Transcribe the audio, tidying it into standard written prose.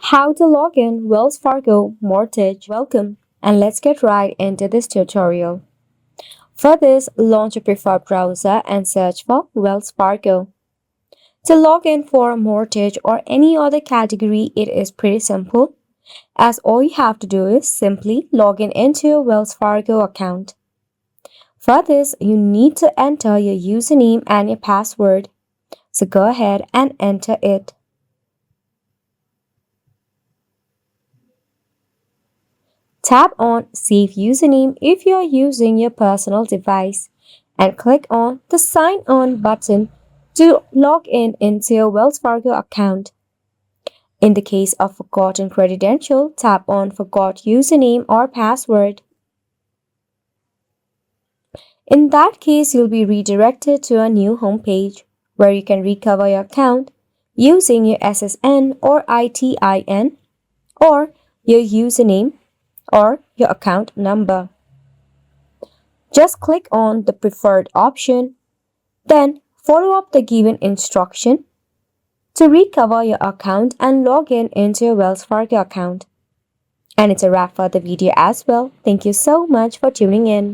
How to log in Wells Fargo Mortgage. Welcome, and let's get right into this tutorial. For this, launch your preferred browser and search for Wells Fargo. To log in for a mortgage or any other category, it is pretty simple, as all you have to do is simply log in into your Wells Fargo account. For this, you need to enter your username and your password. So go ahead and enter it. Tap on Save Username if you are using your personal device and click on the Sign On button to log in into your Wells Fargo account. In the case of forgotten credential, tap on Forgot Username or Password. In that case, you'll be redirected to a new homepage where you can recover your account using your SSN or ITIN or your username or your account number. Just click on the preferred option, then follow up the given instruction to recover your account and log in into your Wells Fargo account. And it's a wrap for the video as well. Thank you so much for tuning in.